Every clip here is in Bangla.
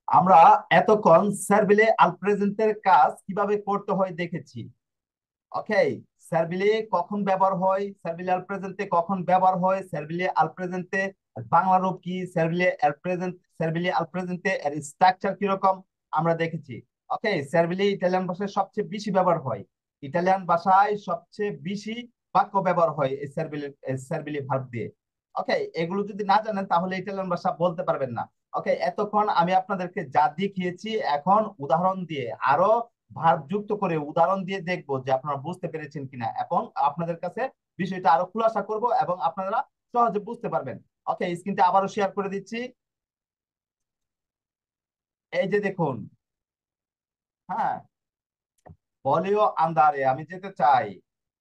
আমরা এতক্ষণ সার্ভিলে আল প্রেজেন্টের কাজ কিভাবে করতে হয় দেখেছি। ওকে, সার্ভিলে কখন ব্যবহার হয়, সার্ভিলে আল প্রেজেন্টে কখন ব্যবহার হয়, সার্ভিলে আল প্রেজেন্টে বাংলা রূপ কি, সার্ভিলে আল প্রেজেন্টে এর স্ট্রাকচার কিরকম আমরা দেখেছি। ওকে, সার্ভিলে ইটালিয়ান ভাষায় সবচেয়ে বেশি ব্যবহার হয়, ইটালিয়ান ভাষায় সবচেয়ে বেশি বাক্য ব্যবহার হয় এই সার্ভিলে ভার্ব দিয়ে। ওকে, এগুলো যদি না জানেন তাহলে ইটালিয়ান ভাষা বলতে পারবেন না। ওকে, এতক্ষণ আমি আপনাদেরকে যা দেখিয়েছি এখন উদাহরণ দিয়ে আরো ভার্ব যুক্ত করে উদাহরণ দিয়ে দেখবো যে আপনারা বুঝতে পেরেছেন কিনা, এবং আপনাদের কাছে বিষয়টা আরো খুলাসা করব এবং আপনারা সহজে বুঝতে পারবেন। ওকে, স্ক্রিনটা আবারও শেয়ার করে দিচ্ছি। এই যে দেখুন, হ্যাঁ, বলিও আন্দারে, আমি যেতে চাই।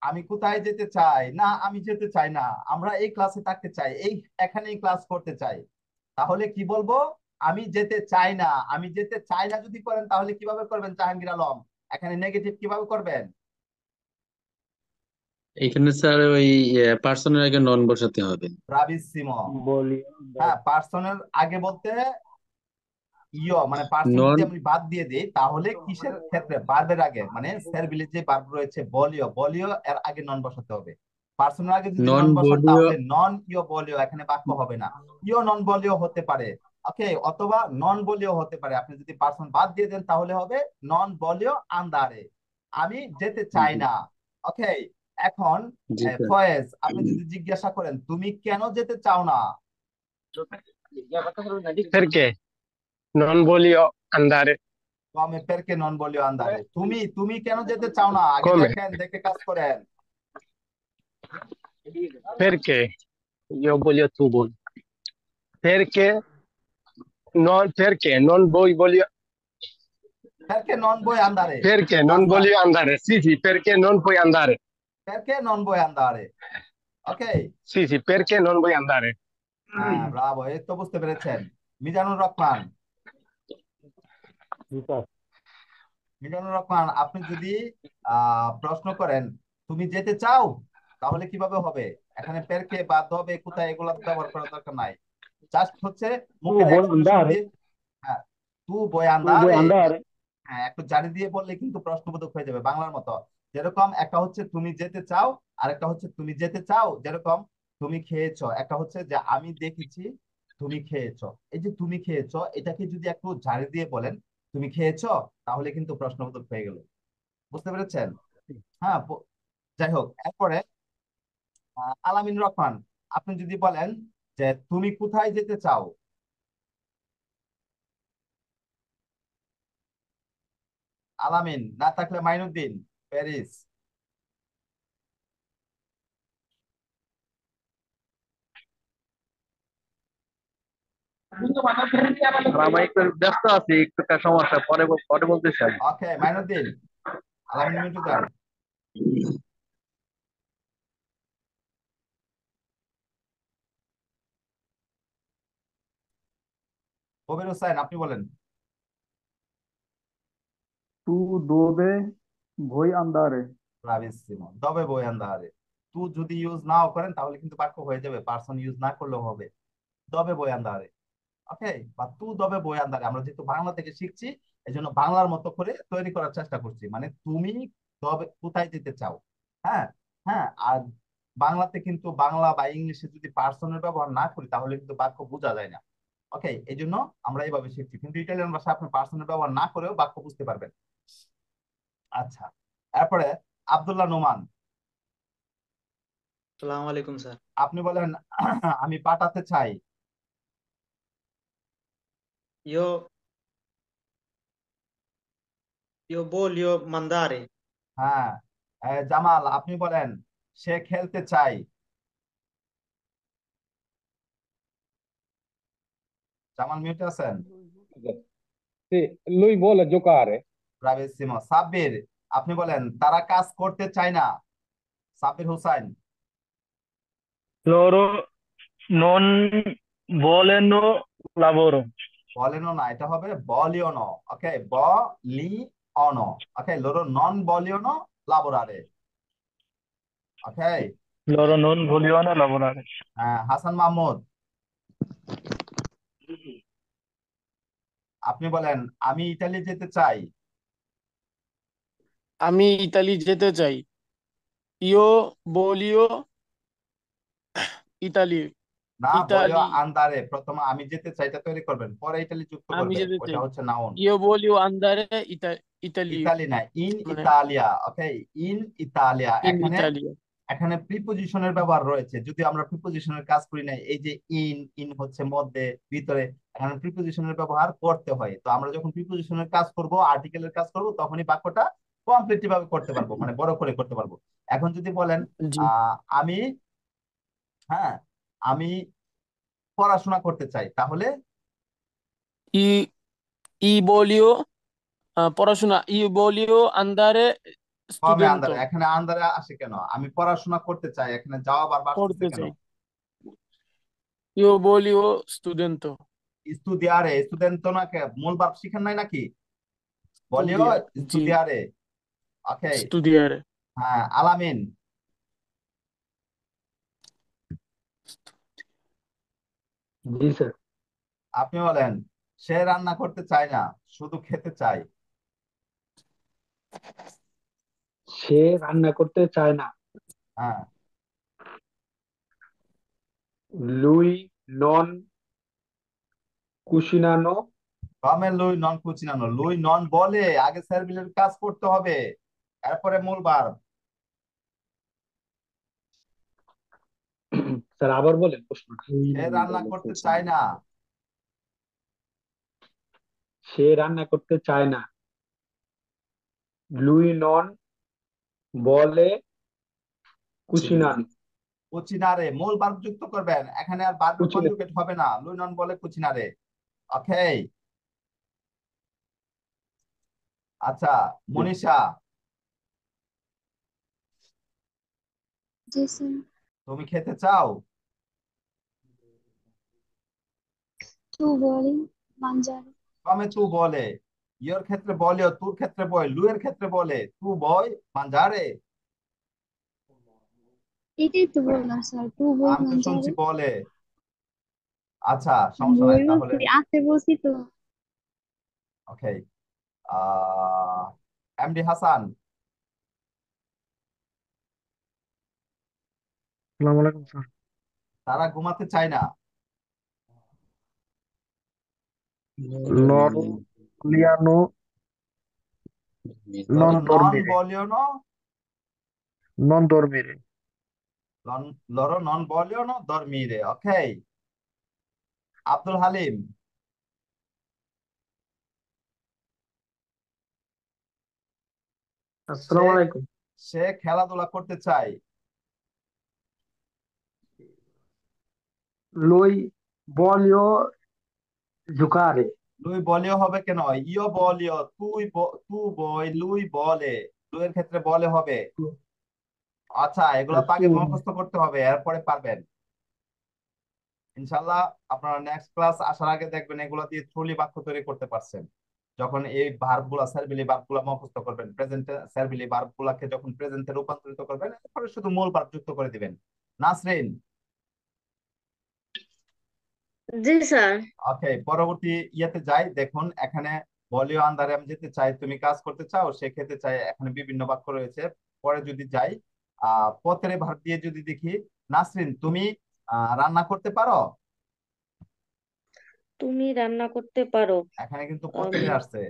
আমি কোথায় যেতে চাই না, আমি যেতে চাই না, আমরা এই ক্লাসে থাকতে চাই, এই এখানেই ক্লাস করতে চাই। তাহলে কি বলবো? আমি যেতে চাই না। আমি যেতে চাই না যদি করেন তাহলে কিভাবে করবেন জাহাঙ্গীর আলম? এখানে নেগেটিভ কিভাবে করবেন? এখানে স্যার ওই পার্সনের আগে নন বসাতে হবে। ব্রাভিসিমো। বলি হ্যাঁ, পার্সনের আগে বলতে মানে পার্সন নন যদি আমি বাদ দিয়ে দিই তাহলে কিসের ক্ষেত্রে? ভার্বের আগে, মানে স্যারবিলে যে ভার্ব রয়েছে বলিও, বলিও এর আগে নন বসাতে হবে। পার্সনের আগে যদি নন নন বসান বডীয় তাহলে নন ইও বলিও, এখানে বাক্য হবে না। ইও নন বলিও হতে পারে। ওকে, অথবা নন বলিও হতে পারে। আপনি যদি পার্সন বাদ দিয়ে দেন তাহলে হবে নন বলিও আন্দারে, আমি যেতে চাই জি না। ওকে, এখন জি স্যার। ফয়েজ, আপনি যদি জিজ্ঞাসা করেন তুমি কেন যেতে চাও না? perché non voglio andare কমে পেরকে নন বলিও আন্দারে, তুমি তুমি কেন যেতে চাও না? আগে come দেখেন, দেখে কাজ করেন। perché io voglio tu vuoi perché non vuoi voglio পেরকে নন বই আন্দারে, perché non রাস্তা, voglio andare sì perché non puoi andare পেরকে নন বই আন্দারে। ওকে, sì perché non vuoi andare হ্যাঁ ব্রাভো, এই তো বুঝতে পেরেছেন। মিজানুর রহমান, মিজানুর রহমান, আপনি যদি প্রশ্ন করেন তুমি যেতে চাও তাহলে কিভাবে হবে? এখানে পেরকে বাদ হবে কোথায়, এগুলো ব্যবহার করার দরকার নাই। জাস্ট হচ্ছে tu মুখের vuoi এক্সপ্রেশন andare দিয়ে। হ্যাঁ, তু বই tu vuoi আন্দারে। andare হ্যাঁ, একটু জারি দিয়ে বললে কিন্তু প্রশ্নবোধক হয়ে যাবে বাংলার মতো। যেরকম একটা হচ্ছে তুমি যেতে চাও, আর একটা হচ্ছে তুমি যেতে চাও, যেরকম তুমি খেয়েছো, একটা হচ্ছে যে আমি দেখেছি তুমি খেয়েছো। এই যে তুমি খেয়েছো এটাকে যদি একটু জারি দিয়ে বলেন তুমি খেয়েছো, তাহলে কিন্তু প্রশ্নবোধক হয়ে গেল। বুঝতে পেরেছেন? হ্যাঁ, যাই হোক, এরপরে আলামিন রহমান, আপনি যদি বলেন যে তুমি কোথায় যেতে চাও? আলামিন না থাকলে মাইনুদ্দিন, প্যারিস। আর আমি একটু ব্যস্ত আছি, একটু একটা সমস্যা, পরে পরে বলতেছি আমি। ওকে মাইনুদ্দিন, আলামিন মিটু যান। কবির হোসেন, আপনি বলেন। Tu dove vuoi andare? Bravissimo, Deb বই আন্দারে। তু যদি ইউজ নাও করেন তাহলে কিন্তু বাক্য হয়ে যাবে, পার্সন ইউজ না করলেও হবে। দবে বই আন্দারে। ওকে, বা তু দবে বই আন্দারে, আমরা যেহেতু বাংলা থেকে শিখছি এই জন্য বাংলার মতো করে তৈরি করার চেষ্টা করছি, মানে তুমি দবে কোথায় যেতে চাও। হ্যাঁ, হ্যাঁ, আর বাংলাতে কিন্তু বাংলা বা ইংলিশে যদি পার্সনের ব্যবহার না করি তাহলে কিন্তু বাক্য বোঝা যায় না। ওকে, এই জন্য আমরা এইভাবে শিখছি, কিন্তু ইটালিয়ান ভাষা আপনি পার্সনের ব্যবহার না করেও বাক্য বুঝতে পারবেন। আচ্ছা, এরপরে আব্দুল্লাহ নোমান, সালাম আলাইকুম স্যার। আপনি বলেন আমি পাঠাতে চাই। ইয়ো ইয়ো voglio mandare। হ্যাঁ, জামাল, আপনি বলেন সে খেলতে চাই। জামাল মিউটে আছেন? Sì, lui vuole giocare. ব্রাভিসিমো। সাব্বির, আপনি বলেন তারা কাজ করতে চায় না। Sabbir Hussain, loro non vogliono lavoro। বলেনও না, এটা হবে বলিও ন। ওকে, বলি অন। ওকে, লোরো নন বলিও ন লাবোরারে। ওকে, loro non vogliono lavorare। হ্যাঁ, হাসান মাহমুদ, আপনি বলেন আমি ইতালি যেতে চাই। আমি ইতালি যেতে চাই। ইও বলিও ইতালি না, বলিও ইতালি আন্দারে, প্রথমে আমি যেতে চাইটা তৈরি করবেন, পরে ইতালি যুক্ত আমি করবেন, যেতে ওটা চাই। হচ্ছে নাউন। ইও বলিও আন্দারে ইতালি ইতালি না, ইন মানে Italia. Okay, in Italia. In এখানে ইতালিয়া। এখানে প্রিপোজিশনের ব্যবহার রয়েছে, যদি আমরা প্রিপোজিশনের কাজ করি না, এই যে ইন, ইন হচ্ছে মধ্যে, ভিতরে, এখানে প্রিপোজিশনের ব্যবহার করতে হয়। তো আমরা যখন প্রিপোজিশনের কাজ করব, আর্টিকেলের কাজ করব, তখনই বাক্যটা কমপ্লিটলি ভাবে করতে পারবো, মানে বড় করে করতে পারবো। এখন যদি বলেন জি। আমি, হ্যাঁ, আমি পড়াশোনা করতে চাই, তাহলে ই ই বলিও পড়াশোনা ই বলিও আন্দারে কমে স্টুডেন্ট আন্দারে, এখানে আন্দারে আসে কেন? আমি পড়াশোনা করতে চাই, এখানে জবাব আর আসতেছে করতে কেন? চাই। ইও বলিও স্টুডেন্ট স্টুডিয়ারে, স্টুডেন্ট তো না, মূল ভার্ব শিখেন নাই নাকি? বলিও স্টুডিয়ার। জি, স্টুডিয়ারে। ওকে, স্টুডিয়ারে। হ্যাঁ, আলামিন জি স্যার। আপনি বলেন সে রান্না করতে চায় না, শুধু খেতে চায়। সে রান্না করতে চায় না। হ্যাঁ, লুই নন কুসিনানো। কমে লুই নন কুচিনানো, লুই নন বলে আগে সার্ভিলের কাজ করতে হবে, এরপরে মূল ভার্ব। স্যার আবার বলেন প্রশ্নটা। সে রান্না করতে চায় না। সে রান্না করতে চায় না। লুই নন বলে কুসিনানো। কুচিনারে, মূল ভার্ব যুক্ত করবেন, এখানে আর ভার্ব কুচিনে কনজুগেট হবে না, লুই নন বলে কুচিনারে। ওকে, আচ্ছা, জি। মনীষা, জি স্যার। তুমি খেতে চাও? Tu vuoi mangiare? কমে তু বলে, ইয়োর ক্ষেত্রে বলেও, তুর ক্ষেত্রে বয়, লুয়ের ক্ষেত্রে বলে তু বয় মানজারে। এটাই তো বললাম স্যার, tu vuoi আমি তো শুনছি mangiare? বলে। আচ্ছা, সমস্যা নাই বই তাহলে। বলছি, আছে বলছি তো। ওকে, আহ এমডি হাসান, আসসালামু আলাইকুম স্যার। তারা ঘুমাতে চায় না। Loro liano non লরো নন dormire, বলিও ন, non dormire. লরো নন বলিও ন দরমিরে। ওকে, আব্দুল হালিম, সে আসসালামু আলাইকুম। সে খেলাধুলা করতে চায়। Luis voglio giocare. লুই বলিও হবে কেন? ইও বলিও, তু বই, লুই বলে, লুইয়ের ক্ষেত্রে বলে হবে। আচ্ছা, এগুলো তো আগে Tu মুখস্থ করতে হবে, এরপরে পারবেন ইনশাল্লাহ। আপনারা নেক্সট ক্লাস আসার আগে দেখবেন এগুলো দিয়ে থ্রুলি বাক্য তৈরি করতে পারছেন। যখন এই ভার্ব গুলা, সার্ভিলি ভার্ব গুলা মুখস্থ করবেন, প্রেজেন্ট সার্ভিলি ভার্ব গুলাকে যখন প্রেজেন্টে রূপান্তরিত করবেন, এরপরে শুধু মূল ভার্ব যুক্ত করে দিবেন। নাসরিন, জি স্যার। ওকে, পরবর্তী ইয়েতে যাই। দেখুন এখানে বলিও আন্দারে আমি যেতে চাই, তুমি কাজ করতে চাও, সে খেতে চায়, এখানে বিভিন্ন বাক্য রয়েছে। পরে যদি যাই, পতেরে ভার্ব দিয়ে যদি দেখি, নাসরিন তুমি রান্না করতে পারো। তুমি রান্না করতে পারো। এখানে কিন্তু আম, পতেরে আসছে,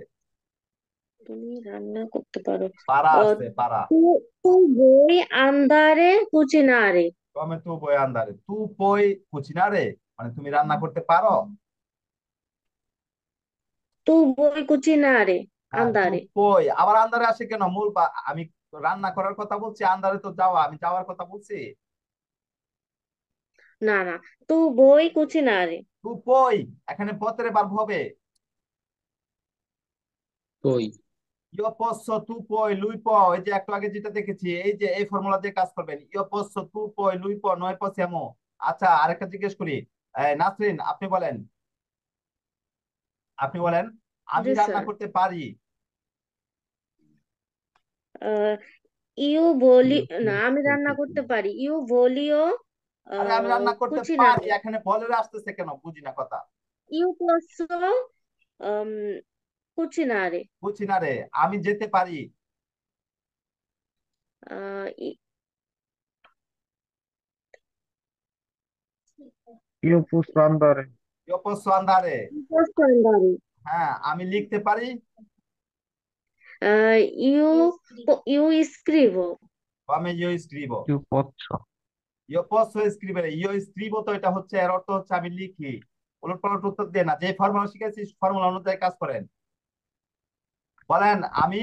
তুমি রান্না করতে পারো। পারা আহ, আসছে, পারা। তু তু voi andare a cucinare? কমে তু বই আন্দারে, তু পই কুচিনারে, মানে তুমি রান্না করতে পারো। Tu vuoi cucinare? হ্যাঁ, তু Andare. পই আবার আন্দারে আসে কেন? আমি রান্না করার কথা বলছি, আন্দারে তো যাওয়া, আমি যাওয়ার কথা বলছি। না না, tu vuoi cucinare? তু পই, এখানে পতেরে ভার্ব হবে। কই ইয় পশ্চ তু পই লুই প, এই যে একটু আগে যেটা দেখেছি, এই যে এই ফর্মুলা দিয়ে কাজ করবেন, ইয় পশ্চ তু পই লুই প নয় পশ্যামো। আচ্ছা, আরেকটা জিজ্ঞেস করি, নাসরিন আপনি বলেন আমি জি রান্না স্যার। করতে পারি। আহ, io voli না, আমি রান্না করতে পারি। Io voglio আরে আমি রান্না করতে পারি, cucinare. এখানে বলে আসতেছে কেন? বুঝি না কথা। Io posso um, cucinare, কুচিনারে আমি যেতে পারি। uh, i- Io posso andare. Io posso andare, posso andare, হ্যাঁ আমি লিখতে পারি। uh, io, io scrivo, Come io scrivo, Io posso. io posso scrivere, io scrivo তো এটা হচ্ছে এর অর্থ হচ্ছে আমি লিখি। উলটপালট উত্তর দিয়ে না, যে ফর্মুলা শিখেছি ফর্মুলা অনুযায়ী কাজ করেন। বলেন আমি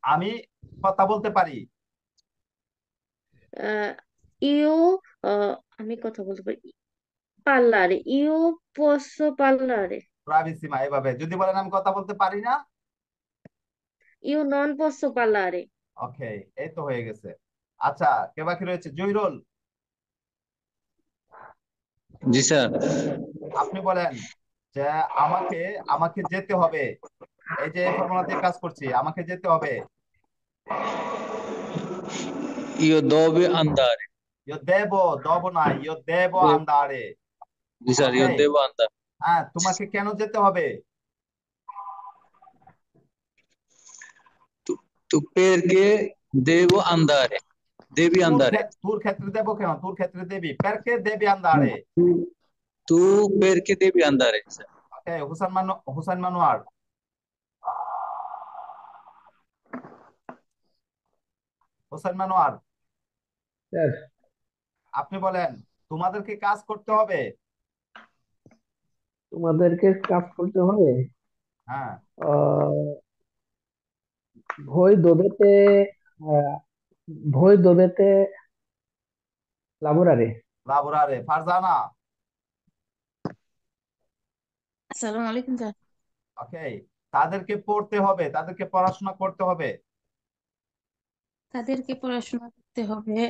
আমি কথা বলতে পারি। uh, io, আমি কথা বলতে পারি, parlare, io posso parlare, ব্রাভিসিমা এভাবে। যদি বলেন আমি কথা বলতে পারি না, io non posso parlare, ওকে, এই তো হয়ে গেছে। আচ্ছা, কে বাকি রয়েছে? জয়রুল, জি স্যার। আপনি বলেন যে আমাকে আমাকে যেতে হবে। এই যে ফর্মুলা দিয়ে কাজ করছি, আমাকে যেতে হবে। Io devo andare. io devo, দেবো না, io devo De- andare, জি স্যার, ওকে। io devo andare. হ্যাঁ, তোমাকে কেন যেতে হবে? Tu perché devo andare? Devi andare. তোর ক্ষেত্রে দেবো কেন? তোর ক্ষেত্রে দেবি, perché devi andare, Tu perché devi andare? Sir. Okay. Hussain Manuar, Hussain Manuar, sir আপনি বলেন তোমাদেরকে কাজ করতে হবে। তোমাদেরকে কাজ করতে হবে। হ্যাঁ, voi dovete আহ, voi dovete lavorare. লাবোরারে। ফারজানা, আসসালামু আলাইকুম স্যার। ওকে। তাদেরকে পড়তে হবে, তাদেরকে পড়াশোনা করতে হবে। তাদেরকে পড়াশোনা করতে হবে।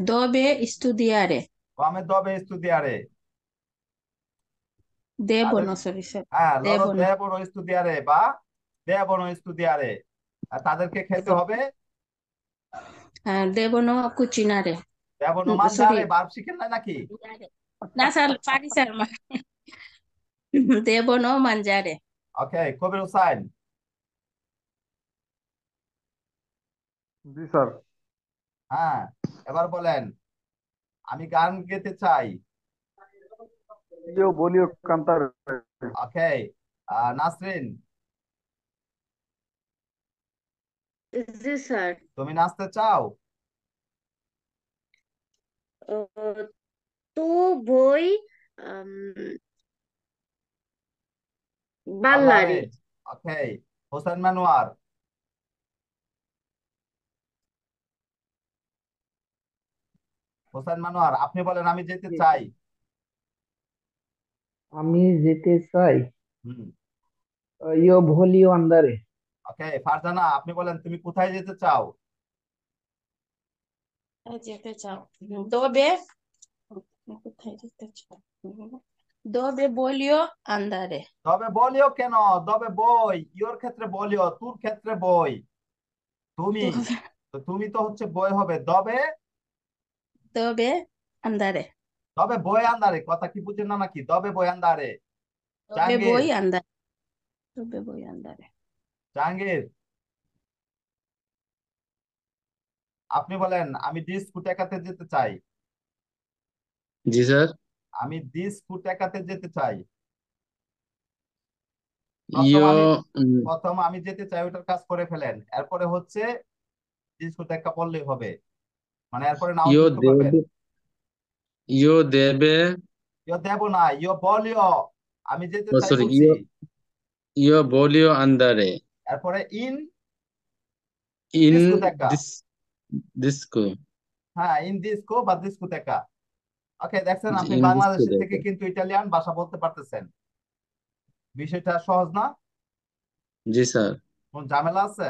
দবে স্টুডিয়ারে, come dove studiare, তাদের, দেবনো, সরি স্যার, হ্যাঁ loro দেবনো, devono studiare বা devono studiare, আর তাদেরকে খেতে হবে। দেবনো কুচিনারে, devono সরি, mangiare, ভার্ব শিখেন না নাকি? না স্যার, পারি স্যার, দেবনো মানজারে। ওকে, কবির হুসাইন, জি স্যার। হ্যাঁ এবার বলেন আমি গান গেতে চাই। io voglio cantare. ওকে, নাসরিন, জি স্যার, তুমি নাচতে চাও? tu vuoi পার্লারে, ballare, ওকে। হোসেন মানুয়ার, হোসেন মানুয়ার, আপনি বলেন আমি যেতে চাই। আমি যেতে চাই। হুম, io voglio andare. ওকে। ফারজানা, আপনি বলেন তুমি কোথায় যেতে চাও? যেতে চাও। দবে, কোথায় যেতে চাও? দবে বলিও আন্দারে, তবে বলিও কেন? তবে বই, ইওর ক্ষেত্রে বলিও, তোর ক্ষেত্রে বই। তুমি, দবে, তো তুমি তো হচ্ছে বই হবে। তবে দবে আন্দারে, তবে বই আন্দারে, কথা কি বুঝেন না নাকি? তবে বই আন্দারে। দবে জাহাঙ্গীর, বই আন্দারে, দবে বই আন্দারে। জাহাঙ্গীর, আপনি বলেন আমি ডিস্কোটেকাতে যেতে চাই। জি স্যার। আমি ডিস্কোটেকাতে যেতে চাই। প্রথম Io আমি mm, প্রথম আমি যেতে চাই ওটার কাজ করে ফেলেন, এরপরে হচ্ছে ডিস্কোটেকা বললেই হবে, মানে এরপরে নাউন io যুক্ত করবেন। deve io deve ইয়ো দেব না, ইয়ো বলিও, আমি যেতে oh, চাই sorry, বলছি। io voglio andare এরপরে ইন in ডিস্কোটেকা, this disco. হ্যাঁ ইন ডিস্কো বা ডিস্কোটেকা। ওকে, দেখছেন আপনি In বাংলাদেশের থেকে discoteca. কিন্তু ইটালিয়ান ভাষা বলতে পারতেছেন। বিষয়টা সহজ না? জি স্যার। কোন ঝামেলা আছে?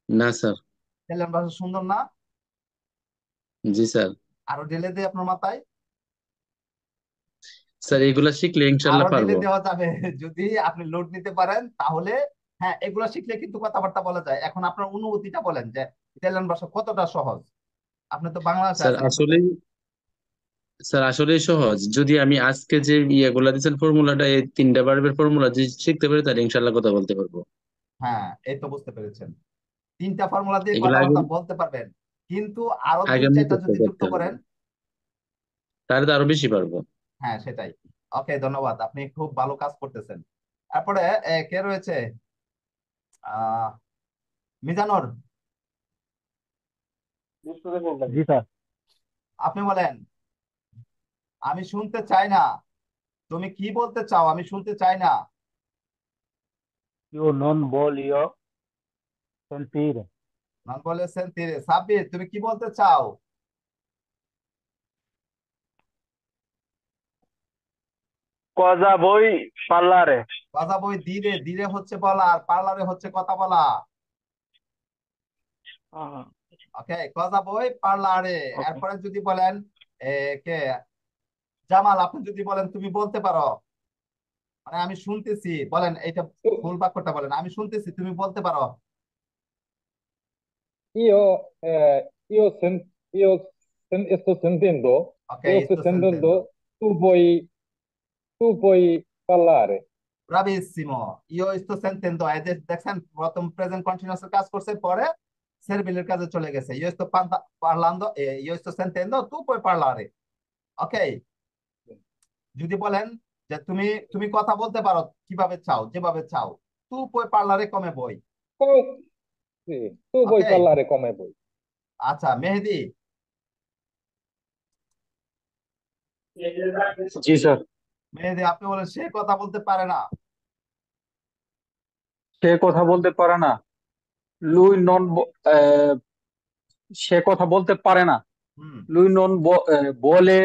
না স্যার। ইটালিয়ান ভাষা সুন্দর না? জি স্যার। আরো ঢেলে দেয় আপনার মাথায়, স্যার এগুলা শিখলে আরো ইনশাল্লাহ ঢেলে পারবো। দেওয়া যাবে যদি আপনি লোড নিতে পারেন তাহলে। হ্যাঁ, এগুলো শিখলে কিন্তু কথাবার্তা বলা যায়। এখন আপনার অনুভূতিটা বলেন যে ইটালিয়ান ভাষা কতটা সহজ। আপনি তো বাংলাদেশে স্যার আছেন। আসলে স্যার আসলে সহজ, যদি আমি আজকে যে ইয়েগুলা দিচ্ছেন ফর্মুলাটা, এই 3টা ভার্বের ফর্মুলা যদি শিখতে পারি তাহলে ইনশাল্লাহ কথা বলতে পারবো। হ্যাঁ, এই তো বুঝতে পেরেছেন, 3টা ফর্মুলা দিয়ে এগুলো আগে কথাবার্তা বলতে পারবেন, কিন্তু আরো আগে 2-4টা মুখস্থ যদি যুক্ত করতে হবে, করেন। তাহলে তো আরো বেশি পারবো। হ্যাঁ, সেটাই। ওকে, ধন্যবাদ, আপনি খুব ভালো কাজ করতেছেন। তারপরে কে রয়েছে? আহ মিজানুর, জি স্যার। আপনি বলেন। আমি শুনতে চাই না, তুমি কি বলতে চাও আমি শুনতে চাই না। io non voglio sentire. নন বলেছেন তীরে। সাব্বির, তুমি কি বলতে চাও? Cosa vuoi parlare? কথা বই ধীরে ধীরে হচ্ছে বলা, আর পার্লারে হচ্ছে কথা বলা। ওকে, কথা বই পার্লারে। এরপরে যদি বলেন কে, জামাল, আপনি যদি বলেন তুমি বলতে পারো, মানে আমি শুনতেছি, বলেন এইটা ফুল বাক্যটা বলেন, আমি শুনতেছি তুমি বলতে পারো। io sto sentendo, ওকে, io sto sto sentendo, sentendo. tu puoi parlare. Bravissimo. ইও sto sentendo, এই যে দেখছেন প্রথম প্রেজেন্ট কন্টিনিউয়াস কাজ করছে, পরে সেরবিলের কাজে চলে গেছে। ইও sto parlando, io sto sentendo, tu puoi parlare. ওকে, যদি বলেন যে তুমি তুমি কথা বলতে পারো কিভাবে চাও, যেভাবে চাও, tu puoi parlare come vuoi. Sì, tu puoi ওকে, parlare come vuoi. আচ্ছা মেহেদি, জি স্যার। মেহেদি আপনি বলেন সে কথা বলতে পারে না। সে কথা বলতে পারে না। লুই নন সে কথা বলতে পারে না। হুম, লুই নন বলে।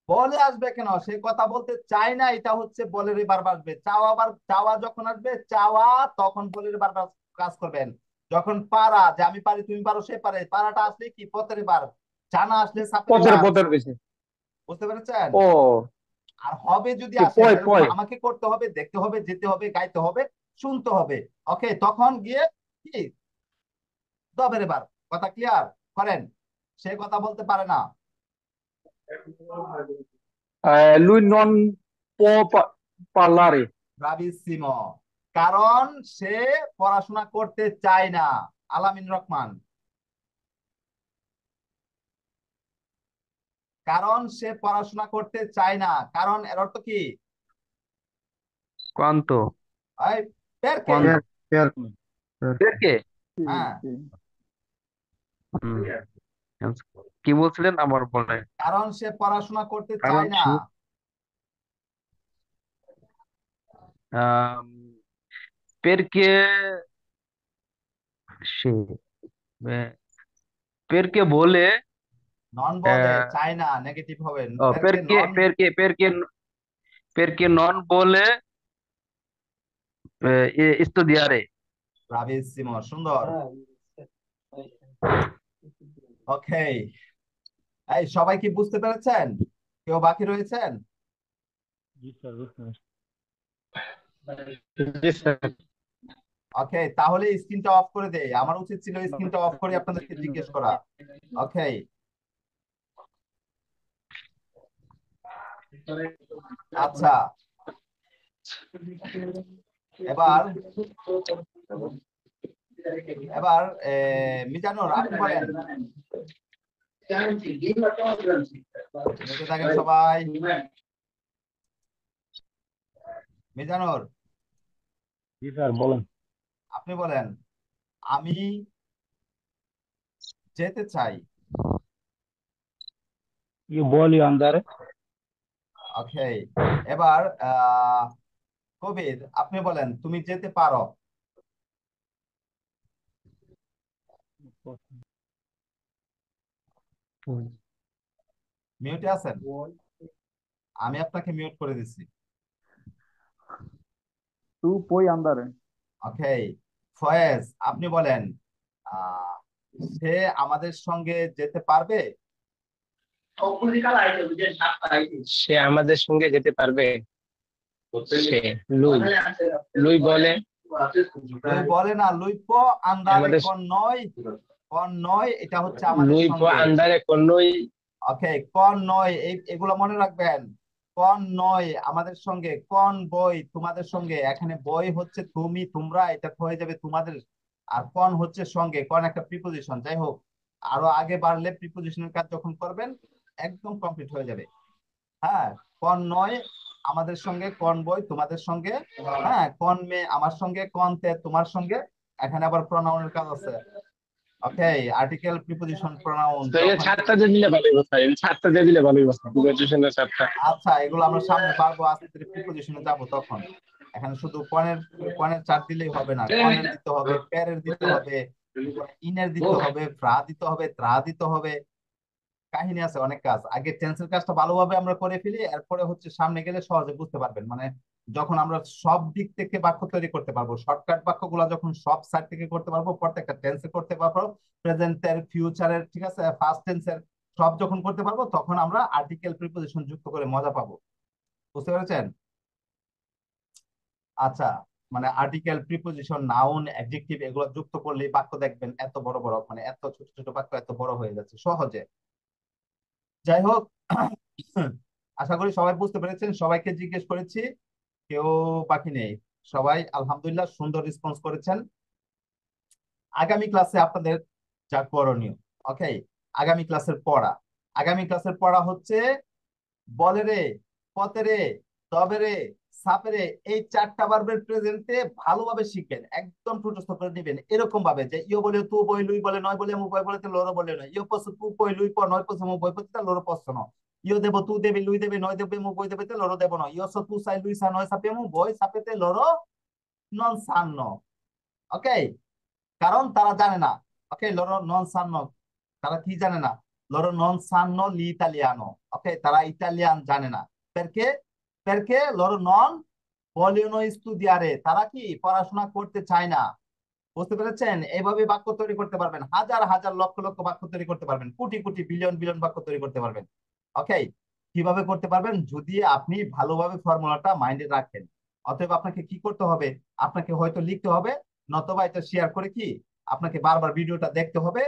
বলে আসবে কেন? সে কথা বলতে চায় না, এটা হচ্ছে বলেরই বারবার আসবে। চাওয়া, আবার চাওয়া যখন আসবে, চাওয়া তখন বলের বারবার কাজ করবেন। যখন পারা, যে আমি পারি তুমি পারো সে পারে, পারাটা আসলে কি পথের বার, জানা আসলে সাপের পথের বার। পথের বেশি। বুঝতে পেরেছেন? ও আর হবে যদি কি আসে, পয় তাহলে পয়। আমাকে করতে হবে, দেখতে হবে, যেতে হবে, গাইতে হবে, শুনতে হবে। ওকে, তখন গিয়ে কি দবের বার। কথা ক্লিয়ার করেন? সে কথা বলতে পারে না। লুই নন parlare. ব্রাভিসিমো। কারণ সে পড়াশোনা করতে চায় না। আলামিন রহমান, কারণ সে পড়াশোনা করতে চায় না। কারণ এর অর্থ কি? Quanto? এই, পেরকে। Quanto? কে? হ্যাঁ, হুম, কি বলছিলেন আবার বলেন। কারণ সে পড়াশোনা করতে কারণ চায় না। সে আম, perché সে perché বলে নন বলে, আহ, চায় না, নেগেটিভ হবে। পেরকে perché নন। perché perché perché non vuole studiare. Bravissimo, সুন্দর। ওকে, এই সবাই কি বুঝতে পেরেছেন? কেউ বাকি রয়েছেন? জি স্যার, বুঝতে পারছি। জি স্যার। ওকে, তাহলে স্ক্রিনটা অফ করে দেই। আমার উচিত ছিল স্ক্রিনটা অফ করে আপনাদেরকে জিজ্ঞেস করা। ওকে, আচ্ছা, এবার এবার মিজানুর, আপনি বলেন। মিউটে থাকেন সবাই। মিজানুর, জি স্যার, বলেন। আপনি বলেন আমি যেতে চাই। io voglio andare. ওকে, এবার কবির, আপনি বলেন তুমি যেতে পারো। মিউটে আছেন? আমি আপনাকে মিউট করে দিচ্ছি। tu puoi andare. ওকে, ফয়েজ, আপনি বলেন সে আমাদের সঙ্গে যেতে পারবে। সে আমাদের সঙ্গে যেতে পারবে। সে লুই লুই বলে লুই বলে না, লুই প আন্দারে আমাদের কোন নয়, কোন নয়, এটা হচ্ছে আমাদের লুই সঙ্গে। আন্দারে con noi ওকে, কন নয় এগুলো মনে রাখবেন। কন নয় আমাদের সঙ্গে, কন বই তোমাদের সঙ্গে, এখানে বই হচ্ছে তুমি তোমরা, এটা হয়ে যাবে তোমাদের। আর কন হচ্ছে সঙ্গে, কন একটা প্রিপোজিশন। যাই হোক, আরো আগে বাড়লে প্রিপোজিশনের কাজ যখন করবেন একদম কমপ্লিট হয়ে যাবে। হ্যাঁ, কন নয় আমাদের সঙ্গে, কন বই তোমাদের সঙ্গে, হ্যাঁ, কন মেয়ে আমার সঙ্গে, কন তে তোমার সঙ্গে। এখানে আবার প্রনাউনের কাজ আছে। ওকে, আর্টিকেল প্রিপোজিশন প্রনাউন তো এই যখন। ছাড়টা দিয়ে দিলে ভালোই কথা, এই ছাড়টা দিয়ে দিলে ভালোই কথা, প্রিপোজিশনের ছাড়টা। আচ্ছা, এগুলো আমরা সামনে পারবো, আস্তে ধীরে প্রিপোজিশনে যাব তখন। এখানে শুধু কনের কনের চার দিলেই হবে না, কনের দিতে হবে, পেরের দিতে হবে, ইনের দিতে হবে, ফ্রা দিতে হবে, ত্রা দিতে হবে। কাহিনী আছে, অনেক কাজ। আগে টেন্সের কাজটা ভালোভাবে আমরা করে ফেলি, এরপরে হচ্ছে সামনে গেলে সহজে বুঝতে পারবেন। মানে যখন আমরা সব দিক থেকে বাক্য তৈরি করতে পারবো, শর্টকাট বাক্যগুলো যখন সব সাইড থেকে করতে পারবো, প্রত্যেকটা টেন্সে করতে পারবো, প্রেজেন্টের, ফিউচারের, ঠিক আছে, ফার্স্ট টেন্সের সব যখন করতে পারবো, তখন আমরা আর্টিকেল প্রিপোজিশন যুক্ত করে মজা পাবো। বুঝতে পেরেছেন? আচ্ছা, মানে আর্টিকেল, প্রিপোজিশন, নাউন, অ্যাডজেক্টিভ এগুলো যুক্ত করলে বাক্য দেখবেন এত বড় বড়, মানে এত ছোট ছোট বাক্য এত বড় হয়ে যাচ্ছে সহজে। যাই হোক, আশা করি সবাই বুঝতে পেরেছেন। সবাইকে জিজ্ঞেস করেছি, কেউ বাকি নেই। সবাই আলহামদুলিল্লাহ সুন্দর রেসপন্স করেছেন। আগামী ক্লাসে আপনাদের যা করণীয়, ওকে, আগামী ক্লাসের পড়া, আগামী ক্লাসের পড়া হচ্ছে বলে রে, পতে রে, তবে রে, সাপে রে, এই চারটা ভার্বের প্রেজেন্টে ভালোভাবে শিখবেন, একদম ঠোঁটস্থ করে নিবেন এরকম ভাবে যে ইয় বলে তু বই, লুই বলে নয়, বলে মু বই বলে লড়ো বলে নয়, ইয় পস তু বই লুই প নয় পস মু বই পতে লড়ো পস ন, ইয় দেব তু দেবে লুই দেবে নয় দেবে মু বই দেবে তে লড়ো দেব ন, ইয় স তু সাই লুই সা নয় সাপে মু বই সাপেতে লড়ো নন সান ন। ওকে, কারণ তারা জানে না। ওকে, লoro non sanno, তারা কি জানে না? loro non sanno l'italiano। ওকে, তারা ইতালিয়ান জানে না। perché perché loro non vogliono studiare, তারা কি পড়াশোনা করতে চায় না। বুঝতে পেরেছেন? এইভাবে বাক্য তৈরি করতে পারবেন, হাজার হাজার লক্ষ লক্ষ বাক্য তৈরি করতে পারবেন, কোটি কোটি বিলিয়ন বিলিয়ন বাক্য তৈরি করতে পারবেন। ওকে, কিভাবে করতে পারবেন? যদি আপনি ভালোভাবে ফর্মুলাটা মাইন্ডে রাখেন। অতএব আপনাকে কি করতে হবে? আপনাকে হয়তো লিখতে হবে, নতবা এটা শেয়ার করে কি আপনাকে বারবার ভিডিওটা দেখতে হবে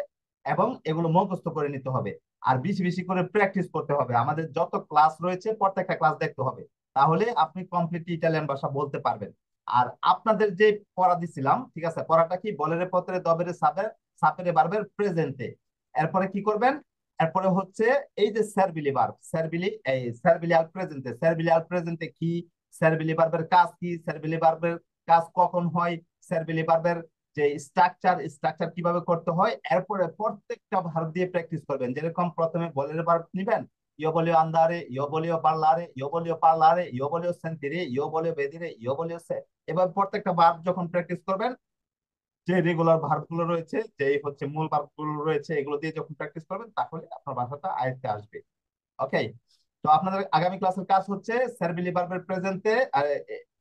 এবং এগুলো মুখস্থ করে নিতে হবে। আর বেশি বেশি করে প্র্যাকটিস করতে হবে। আমাদের যত ক্লাস রয়েছে প্রত্যেকটা ক্লাস দেখতে হবে, তাহলে আপনি কমপ্লিট ইটালিয়ান ভাষা বলতে পারবেন। আর আপনাদের যে পড়া দিছিলাম, ঠিক আছে, পড়াটা কি বলের পত্রে দবের সাবের সাপেরে বারবের প্রেজেন্টে। এরপরে কি করবেন? এরপরে হচ্ছে এই যে স্যারবিলি ভার্ব, স্যারবিলি, এই স্যারবিলি আল প্রেজেন্টে, স্যারবিলি আল প্রেজেন্টে কি, স্যারবিলি ভার্বের কাজ কি, স্যারবিলি ভার্বের কাজ কখন হয়, স্যারবিলি ভার্বের যে স্ট্রাকচার, স্ট্রাকচার কিভাবে করতে হয়, এরপরে প্রত্যেকটা ভার্ব দিয়ে প্র্যাকটিস করবেন। যেরকম প্রথমে বলের ভার্ব নিবেন, io voglio andare, io voglio parlare, io voglio parlare, io voglio sentire, io voglio vedere, io voglio se। এবার প্রত্যেকটা ভার্ব যখন প্র্যাকটিস করবেন, যে রেগুলার ভার্ব গুলো রয়েছে, যে হচ্ছে মূল ভার্ব গুলো রয়েছে, এগুলো দিয়ে যখন প্র্যাকটিস করবেন, তাহলে আপনার ভাষাটা আয়ত্তে আসবে। ওকে, তো আপনাদের আগামী ক্লাসের কাজ হচ্ছে স্যারবিলি ভার্বের প্রেজেন্টে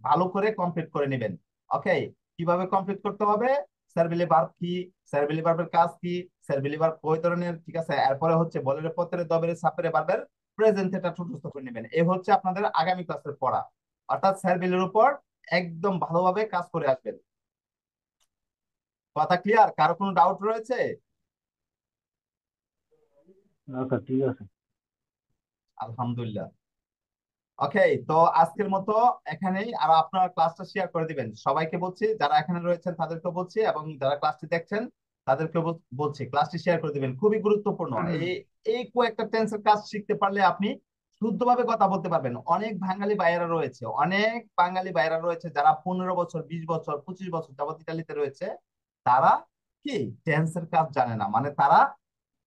ভালো করে কমপ্লিট করে নেবেন। ওকে, কিভাবে কমপ্লিট করতে হবে, স্যারবিলি ভার্ব কি, স্যারবিলি ভার্বের কাজ কি, স্যারবিলি ভার্ব কয় ধরনের, ঠিক আছে, এরপরে হচ্ছে বলের পত্রে দবের সাপেরে ভার্বের প্রেজেন্ট, এটা ঠোঁটস্থ করে নেবেন। এই হচ্ছে আপনাদের আগামী ক্লাসের পড়া, অর্থাৎ স্যারবিলির উপর একদম ভালোভাবে কাজ করে আসবেন। কথা ক্লিয়ার? কারো কোনো ডাউট রয়েছে? আচ্ছা, ঠিক আছে। আলহামদুলিল্লাহ। ওকে, তো আজকের মতো এখানেই। আর আপনারা ক্লাসটা শেয়ার করে দিবেন, সবাইকে বলছি, যারা এখানে রয়েছেন তাদেরকে বলছি, এবং যারা ক্লাসটি দেখছেন তাদেরকে বলছি ক্লাসটি শেয়ার করে দিবেন। খুবই গুরুত্বপূর্ণ। এই এই কয়েকটা টেন্সের কাজ শিখতে পারলে আপনি শুদ্ধভাবে কথা বলতে পারবেন। অনেক বাঙালি ভাইয়েরা রয়েছে, অনেক বাঙালি ভাইয়েরা রয়েছে যারা 15 বছর, 20 বছর, 25 বছর যাবত ইতালিতে রয়েছে, তারা কি টেন্সের কাজ জানে না। মানে তারা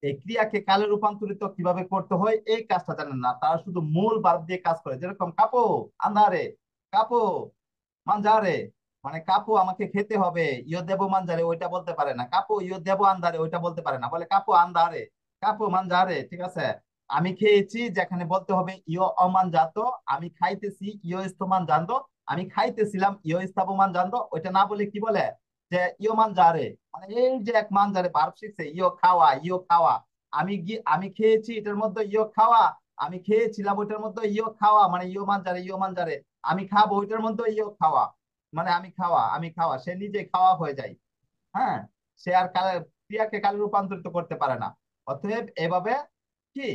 এই ক্রিয়াকে কালে রূপান্তরিত কিভাবে করতে হয় এই কাজটা জানেন না, তারা শুধু মূল ভার্ব দিয়ে কাজ করে। যেরকম কাপো আন্ধারে, কাপো মানজারে, মানে কাপো আমাকে খেতে হবে, ইয়ো দেব মানজারে ওইটা বলতে পারে না, কাপো ইয়ো দেব আন্ধারে ওইটা বলতে পারে না, বলে কাপো আন্ধারে, কাপো মানজারে, ঠিক আছে। আমি খেয়েছি, যেখানে বলতে হবে ইয়ো অমান জাতো, আমি খাইতেছি ইয়ো ইস্তমান জানতো, আমি খাইতেছিলাম ইয়ো ইস্তাবমান জানতো, ওইটা না বলে কি বলে যে ইয়ো মানজারে, মানে এই যে এক মানজারে ভার্ব শিখছে, ইয়ো খাওয়া, ইয়ো খাওয়া, আমি খেয়েছি এটার মধ্যে ইয়ো খাওয়া, আমি খেয়েছিলাম ওইটার মধ্যে ইয়ো খাওয়া, মানে ইয়ো মানজারে, ইয়ো মানজারে, আমি খাবো ওইটার মধ্যে ইয়ো খাওয়া, মানে আমি খাওয়া, আমি খাওয়া, সে নিজে খাওয়া হয়ে যায়। হ্যাঁ, সে আর ক্রিয়াকে কালে রূপান্তরিত করতে পারে না। অতএব এভাবে কি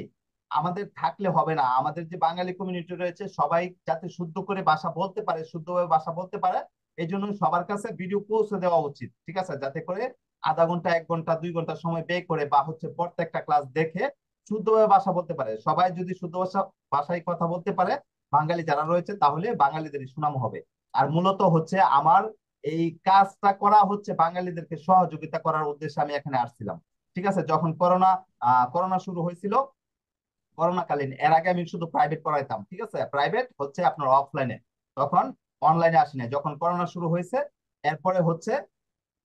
আমাদের থাকলে হবে না, আমাদের যে বাঙালি কমিউনিটি রয়েছে সবাই যাতে শুদ্ধ করে ভাষা বলতে পারে, শুদ্ধভাবে ভাষা বলতে পারে, এই জন্য সবার কাছে ভিডিও পৌঁছে দেওয়া উচিত, ঠিক আছে? যাতে করে আধা ঘন্টা 1 ঘন্টা 2 ঘন্টা সময় ব্যয় করে বা হচ্ছে প্রত্যেকটা ক্লাস দেখে শুদ্ধভাবে ভাষা বলতে পারে। সবাই যদি শুদ্ধ ভাষায় কথা বলতে পারে বাঙালি যারা রয়েছে, তাহলে বাঙালিদেরই সুনাম হবে। আর মূলত হচ্ছে আমার এই কাজটা করা হচ্ছে বাঙালিদেরকে সহযোগিতা করার উদ্দেশ্যে আমি এখানে আসছিলাম, ঠিক আছে? যখন করোনা শুরু হয়েছিল, করোনাকালীন, এর আগে আমি শুধু প্রাইভেট পড়াইতাম, ঠিক আছে? প্রাইভেট হচ্ছে আপনার অফলাইনে, তখন অনলাইনে আসি না। যখন করোনা শুরু হয়েছে এরপরে হচ্ছে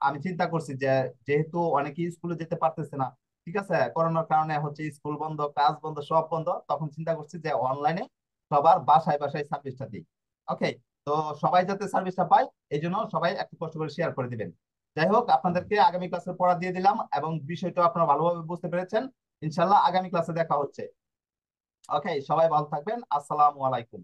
আমি চিন্তা করছি যে যেহেতু অনেকেই স্কুলে যেতে পারতেছে না, ঠিক আছে, করোনার কারণে হচ্ছে স্কুল বন্ধ, কাজ বন্ধ, সব বন্ধ, তখন চিন্তা করছি যে অনলাইনে সবার বাসায় বাসায় সার্ভিসটা দিই। ওকে, তো সবাই যাতে সার্ভিসটা পায় এই জন্য সবাই একটু কষ্ট করে শেয়ার করে দিবেন। যাই হোক, আপনাদেরকে আগামী ক্লাসের পড়া দিয়ে দিলাম এবং বিষয়টা আপনারা ভালোভাবে বুঝতে পেরেছেন। ইনশাল্লাহ আগামী ক্লাসে দেখা হচ্ছে। ওকে, সবাই ভালো থাকবেন। আসসালামু আলাইকুম।